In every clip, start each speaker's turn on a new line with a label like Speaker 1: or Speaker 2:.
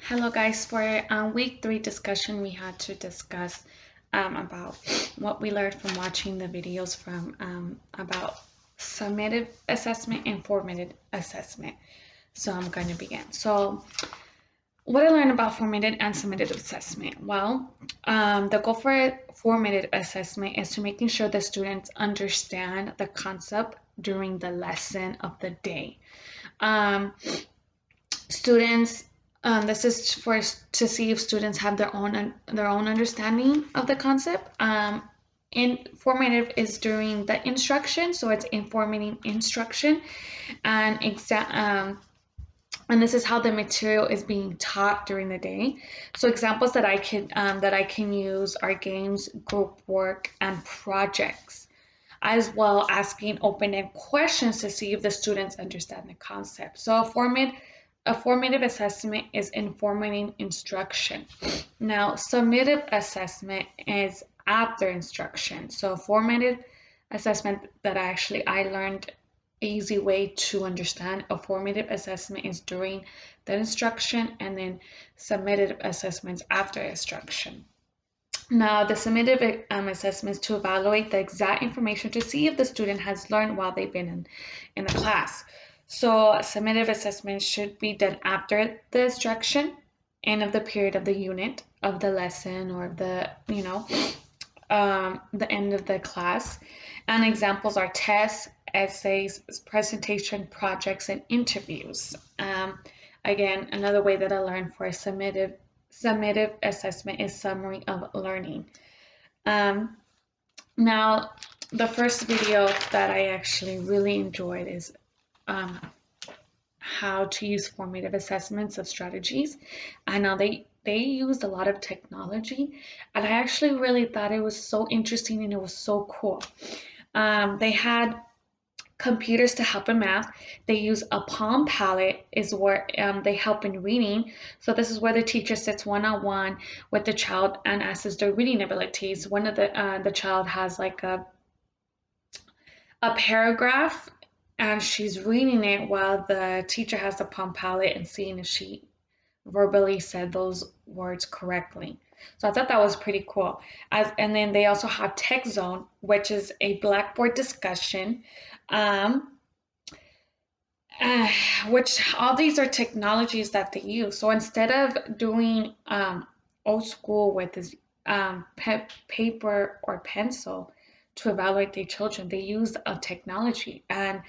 Speaker 1: Hello guys, for week 3 discussion we had to discuss about what we learned from watching the videos from about summative assessment and formative assessment. So I'm going to begin. So what I learned about formative and summative assessment? Well, the goal for formative assessment is to making sure the students understand the concept during the lesson of the day. Students This is for to see if students have their own understanding of the concept. Informative is during the instruction, so it's informing instruction, and and this is how the material is being taught during the day. So examples that I can use are games, group work, and projects, as well asking open-ended questions to see if the students understand the concept. So a formative assessment is informing instruction. Now, summative assessment is after instruction. So formative assessment that I learned easy way to understand. A formative assessment is during the instruction, and then summative assessments after instruction. Now, the summative assessment is to evaluate the exact information to see if the student has learned while they've been in the class. So, summative assessment should be done after the instruction, end of the period of the unit, of the lesson, or the end of the class. And examples are tests, essays, presentation, projects, and interviews. Again, another way that I learned for a summative assessment is summary of learning. Um, Now, the first video that I actually really enjoyed is um, how to use formative assessments of strategies. I know they used a lot of technology, and I actually really thought it was so interesting and it was so cool. They had computers to help in math. They use a Palm Palette is where they help in reading. So this is where the teacher sits one-on-one with the child and assesses their reading abilities. One of the child has like a paragraph, and she's reading it while the teacher has the Palm Palette and seeing if she verbally said those words correctly. So I thought that was pretty cool. And then they also have Tech Zone, which is a Blackboard discussion, um, uh, which all these are technologies that they use. So instead of doing old school with this paper or pencil to evaluate their children, they use a technology. And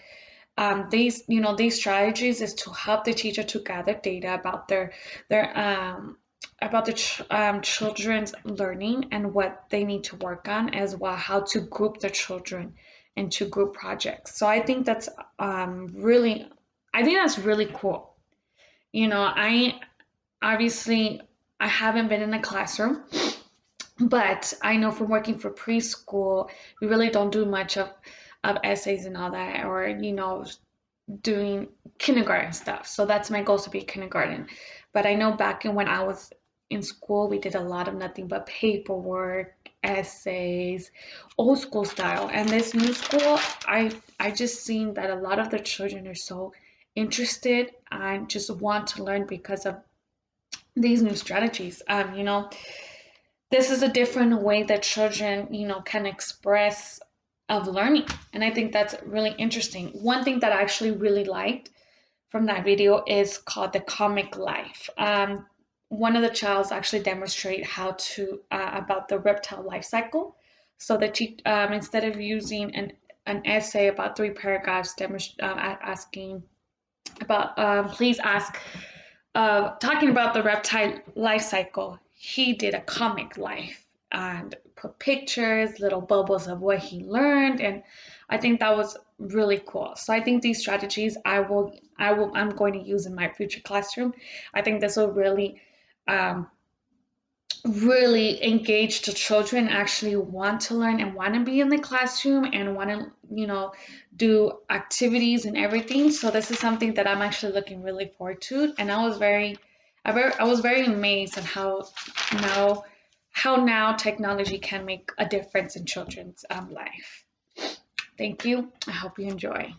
Speaker 1: these strategies is to help the teacher to gather data about their children's learning and what they need to work on, as well how to group the children into group projects. So I think that's really cool. I obviously I haven't been in a classroom, but I know from working for preschool, we really don't do much of essays and all that, or doing kindergarten stuff. So that's my goal, to be kindergarten. But I know back when I was in school, we did a lot of nothing but paperwork, essays, old school style. And this new school, I just seen that a lot of the children are so interested and just want to learn because of these new strategies. This is a different way that children, can express of learning. And I think that's really interesting. One thing that I actually really liked from that video is called the comic life. One of the childs actually demonstrate how to about the reptile life cycle. So that instead of using an essay about 3 paragraphs, asking about please ask talking about the reptile life cycle, he did a comic life and put pictures, little bubbles of what he learned, and I think that was really cool. So I think these strategies I'm going to use in my future classroom. I think this will um, really engage the children, actually want to learn and want to be in the classroom and want to do activities and everything. So this is something that I'm actually looking really forward to, and I was very amazed at how now technology can make a difference in children's life. Thank you. I hope you enjoy.